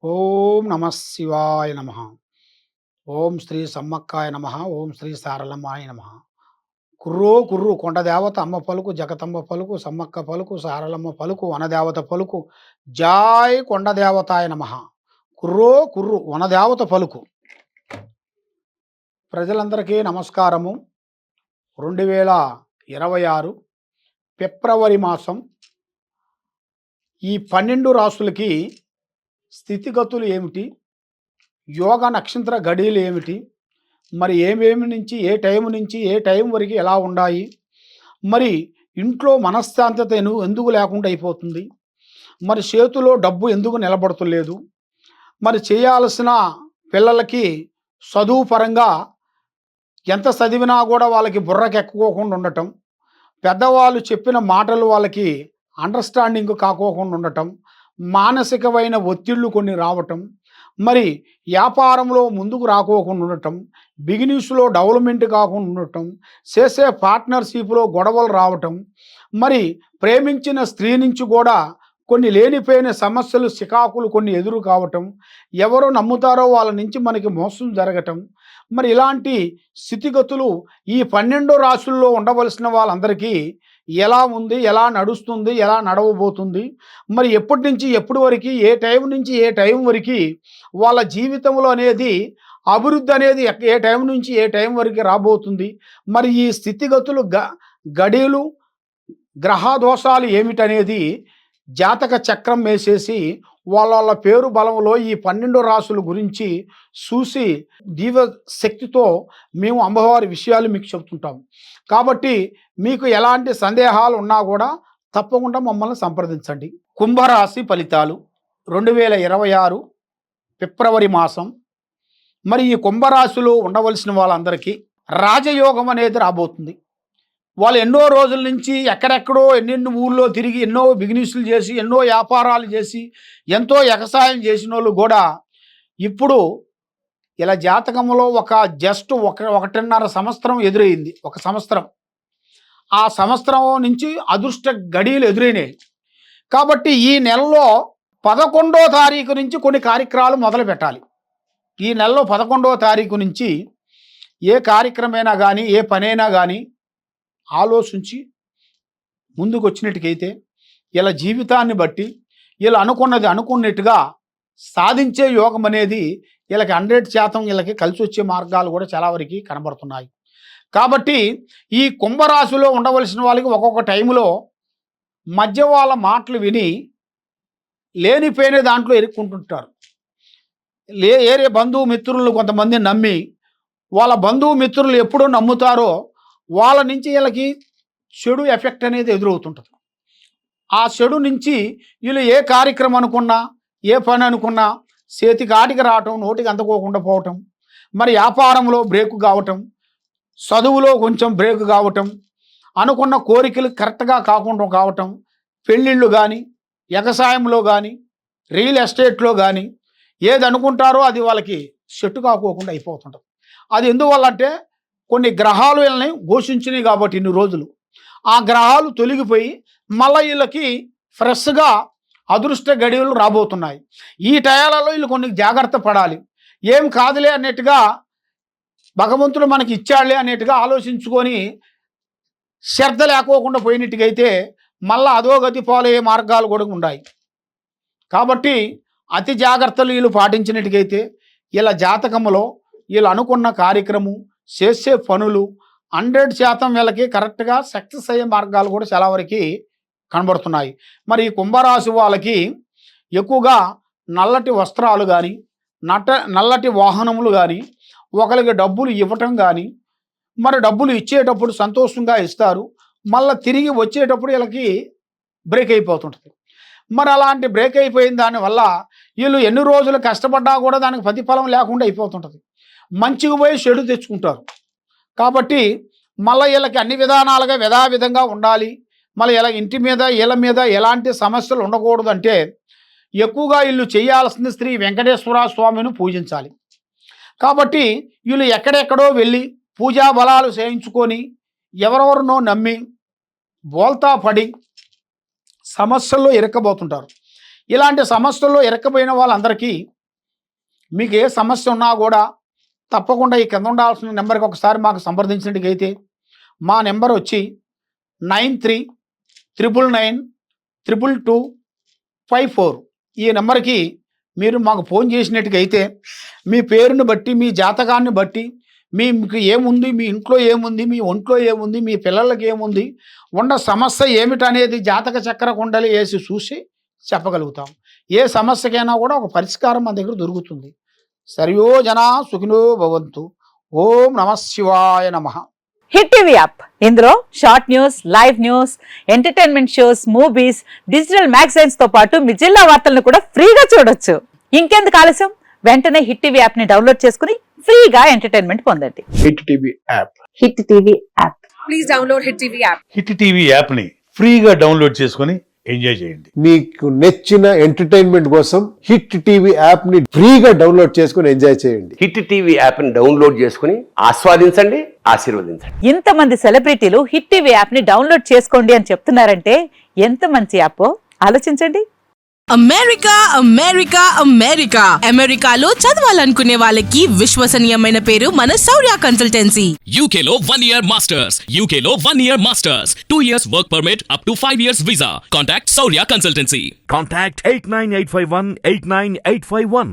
ఓం నమ శివాయ నమ. ఓం శ్రీ సమ్మక్కాయ నమ. ఓం శ్రీ సారలమ్మాయ నమ. కుర్రో కుర్రు కొండదేవత అమ్మ పలుకు, జగతమ్మ పలుకు, సమ్మక్క పలుకు, సారలమ్మ పలుకు, వనదేవత పలుకు. జాయ్ కొండదేవతాయ నమ. కుర్రో కుర్రు వనదేవత పలుకు. ప్రజలందరికీ నమస్కారము. 2026 ఫిబ్రవరి మాసం ఈ 12 రాసులకి స్థితిగతులు ఏమిటి, యోగ నక్షత్ర గడియలు ఏమిటి, మరి ఏమేమి నుంచి ఏ టైం నుంచి ఏ టైం వరకు ఎలా ఉండాయి, మరి ఇంట్లో మనశ్శాంతత ఎందుకు లేకుండా అయిపోతుంది, మరి చేతిలో డబ్బు ఎందుకు నిలబడతలేదు, మరి చేయాల్సిన పిల్లలకి చదువు పరంగా ఎంత చదివినా కూడా వాళ్ళకి బుర్రకెక్కుకోకుండా ఉండటం, పెద్దవాళ్ళు చెప్పిన మాటలు వాళ్ళకి అండర్స్టాండింగ్ కాకోకుండా ఉండటం, మానసికమైన ఒత్తిళ్ళు కొన్ని రావటం, మరి వ్యాపారంలో ముందుకు రాకోకుండా ఉండటం, బిజినెస్లో డెవలప్మెంట్ కాకుండా ఉండటం, చేసే పార్ట్నర్షిప్లో గొడవలు రావటం, మరి ప్రేమించిన స్త్రీ నుంచి కూడా కొన్ని లేనిపోయిన సమస్యలు చికాకులు కొన్ని ఎదురు కావటం, ఎవరు నమ్ముతారో వాళ్ళ నుంచి మనకి మోసం జరగటం, మరి ఇలాంటి స్థితిగతులు ఈ 12 రాశుల్లో ఉండవలసిన వాళ్ళందరికీ ఎలా ఉంది, ఎలా నడుస్తుంది, ఎలా నడవబోతుంది, మరి ఎప్పటి నుంచి ఎప్పటి వరకు, ఏ టైం నుంచి ఏ టైం వరకు వాళ్ళ జీవితంలో అనేది అభివృద్ధి అనేది ఏ టైం నుంచి ఏ టైం వరకు రాబోతుంది, మరి ఈ స్థితిగతులు గడియలు గ్రహదోషాలు ఏమిటనేది జాతక చక్రం వేసేసి వాళ్ళ పేరు బలంలో ఈ 12 రాసుల గురించి చూసి శక్తితో మేము అమ్మవారి విషయాలు మీకు చెప్తుంటాం. కాబట్టి మీకు ఎలాంటి సందేహాలు ఉన్నా కూడా తప్పకుండా మమ్మల్ని సంప్రదించండి. కుంభరాశి ఫలితాలు 2026 ఫిబ్రవరి మాసం. మరి ఈ కుంభరాశిలో ఉండవలసిన వాళ్ళందరికీ రాజయోగం అనేది రాబోతుంది. వాళ్ళు ఎన్నో రోజుల నుంచి ఎక్కడెక్కడో ఎన్నెన్ని ఊళ్ళో తిరిగి ఎన్నో బిజినెస్లు చేసి ఎన్నో వ్యాపారాలు చేసి ఎంతో ఎగసాయం చేసిన వాళ్ళు కూడా ఇప్పుడు ఇలా జాతకంలో జస్ట్ 1.5 సంవత్సరం ఎదురైంది. ఒక సంవత్సరం, ఆ సంవత్సరం నుంచి అదృష్ట గడియలు ఎదురైనాయి. కాబట్టి ఈ నెలలో 11వ తారీఖు నుంచి కొన్ని కార్యక్రమాలు మొదలు పెట్టాలి. ఈ నెలలో 11వ తారీఖు నుంచి ఏ కార్యక్రమైనా కానీ ఏ పనైనా కానీ ఆలోచించి ముందుకు వచ్చినట్టుకైతే ఇలా జీవితాన్ని బట్టి ఇలా అనుకున్నది అనుకున్నట్టుగా సాధించే యోగం అనేది వీళ్ళకి 100% వీళ్ళకి కలిసి వచ్చే మార్గాలు కూడా చాలా వరకు కనబడుతున్నాయి. కాబట్టి ఈ కుంభరాశిలో ఉండవలసిన వాళ్ళకి ఒక్కొక్క టైంలో మధ్య వాళ్ళ మాటలు విని లేనిపోయిన దాంట్లో ఇరుక్కుంటుంటారు. ఏరే బంధుమిత్రులు కొంతమంది నమ్మి వాళ్ళ బంధుమిత్రులు ఎప్పుడూ నమ్ముతారో వాళ్ళ నుంచి వీళ్ళకి చెడు ఎఫెక్ట్ అనేది ఎదురవుతుంటుంది. ఆ చెడు నుంచి వీళ్ళు ఏ కార్యక్రమం అనుకున్నా ఏ పని అనుకున్నా చేతికి ఆటికి రావటం, నోటికి అందుకోకుండా పోవటం, మరి వ్యాపారంలో బ్రేక్ కావటం, చదువులో కొంచెం బ్రేక్ కావటం, అనుకున్న కోరికలు కరెక్ట్గా కాకుండా కావటం, పెళ్ళిళ్ళు కానీ వ్యవసాయంలో కానీ రియల్ ఎస్టేట్లో కానీ ఏది అనుకుంటారో అది వాళ్ళకి సెట్టు కాకోకుండా అయిపోతుంటుంది. అది ఎందువల్ల అంటే కొన్ని గ్రహాలు వీళ్ళని ఘోషించినాయి కాబట్టి ఇన్ని రోజులు ఆ గ్రహాలు తొలగిపోయి మళ్ళీ వీళ్ళకి ఫ్రెష్గా అదృష్ట గడియలు రాబోతున్నాయి. ఈ టయాలలో వీళ్ళు కొన్ని జాగ్రత్త పడాలి. ఏం కాదులే అన్నట్టుగా భగవంతుడు మనకి ఇచ్చాడులే అన్నట్టుగా ఆలోచించుకొని శ్రద్ధ లేకోకుండా పోయినట్టుగైతే మళ్ళీ అధోగతి పాలయ్యే మార్గాలు కూడా ఉన్నాయి. కాబట్టి అతి జాగ్రత్తలు వీళ్ళు పాటించినట్టుగైతే వీళ్ళ జాతకంలో వీళ్ళు అనుకున్న కార్యక్రమం చేసే పనులు 100% వీళ్ళకి కరెక్ట్గా సక్సెస్ అయ్యే మార్గాలు కూడా చాలా వరకు కనబడుతున్నాయి. మరి ఈ కుంభరాశి వాళ్ళకి ఎక్కువగా నల్లటి వస్త్రాలు కానీ నల్లటి వాహనములు కానీ ఒకరికి డబ్బులు ఇవ్వటం కానీ, మరి డబ్బులు ఇచ్చేటప్పుడు సంతోషంగా ఇస్తారు, మళ్ళీ తిరిగి వచ్చేటప్పుడు వీళ్ళకి బ్రేక్ అయిపోతుంటుంది. మరి అలాంటి బ్రేక్ అయిపోయిన దానివల్ల వీళ్ళు ఎన్ని రోజులు కష్టపడ్డా కూడా దానికి ప్రతిఫలం లేకుండా అయిపోతుంటుంది. మంచిగా పోయి చెడు తెచ్చుకుంటారు. కాబట్టి మళ్ళీ వీళ్ళకి అన్ని విధానాలుగా యథావిధంగా ఉండాలి, మళ్ళీ ఇలా ఇంటి మీద వీళ్ళ మీద ఎలాంటి సమస్యలు ఉండకూడదు అంటే ఎక్కువగా వీళ్ళు చేయాల్సింది శ్రీ వెంకటేశ్వర స్వామిని పూజించాలి. కాబట్టి వీళ్ళు ఎక్కడెక్కడో వెళ్ళి పూజా బలాలు చేయించుకొని ఎవరెవరినో నమ్మి బోల్తా పడి సమస్యల్లో ఇరక్కబోతుంటారు. ఇలాంటి సమస్యల్లో ఇరక్కపోయిన వాళ్ళందరికీ మీకు ఏ సమస్య ఉన్నా కూడా తప్పకుండా ఈ కింద ఉండాల్సిన నెంబర్కి ఒకసారి మాకు సంప్రదించినట్టుగైతే మా నెంబర్ వచ్చి 9399922254. ఈ నెంబర్కి మీరు మాకు ఫోన్ చేసినట్టుగైతే మీ పేరుని బట్టి, మీ జాతకాన్ని బట్టి, మీకు ఏముంది, మీ ఇంట్లో ఏముంది, మీ ఒంట్లో ఏముంది, మీ పిల్లలకి ఏముంది, ఉన్న సమస్య ఏమిటనేది జాతక చక్ర కుండలి వేసి చూసి చెప్పగలుగుతాం. ఏ సమస్యకైనా కూడా ఒక పరిష్కారం మన దగ్గర దొరుకుతుంది. సర్వో జనా సుఖినో భవంతు. ఓం నమః శివాయ నమః. హిట్ టీవీ యాప్, ఇందులో short news, live news, entertainment shows, movies, digital magazines తో పాటు మీ జిల్లా వార్తలను కూడా ఫ్రీగా చూడొచ్చు. ఇంకెందుకు ఆలస్యం, వెంటనే హిట్ టీవీ యాప్ ని డౌన్లోడ్ చేసుకుని ఫ్రీగా ఎంటర్టైన్మెంట్ పొందండి. Hit TV app. Hit TV app. Please download hit TV app. Hit TV app ని ఫ్రీగా డౌన్లోడ్ చేసుకొని ఎంజాయ్ చేయండి. మీకు నచ్చిన ఎంటర్టైన్మెంట్ కోసం హిట్ టీవీ యాప్ ని ఫ్రీగా డౌన్లోడ్ చేసుకుని ఎంజాయ్ చేయండి. హిట్ టీవీ యాప్ ని డౌన్లోడ్ చేసుకుని ఆస్వాదించండి, ఆశీర్వదించండి. ఇంతమంది సెలబ్రిటీలు హిట్ టీవీ యాప్ ని డౌన్లోడ్ చేసుకోండి అని చెప్తున్నారంటే ఎంత మంచి యాప్ ఆలోచించండి. అమెరికా అమెరికా అమెరికా అమెరికాలో చదవాలనుకునే వాళ్ళకి విశ్వసనీయమైన పేరు మన శౌర్య కన్సల్టెన్సీ. UK లో 1 year masters. UK లో 1 year masters. 2 years work permit up to 5 years visa. Contact Saurya Consultancy. Contact 89851 89851.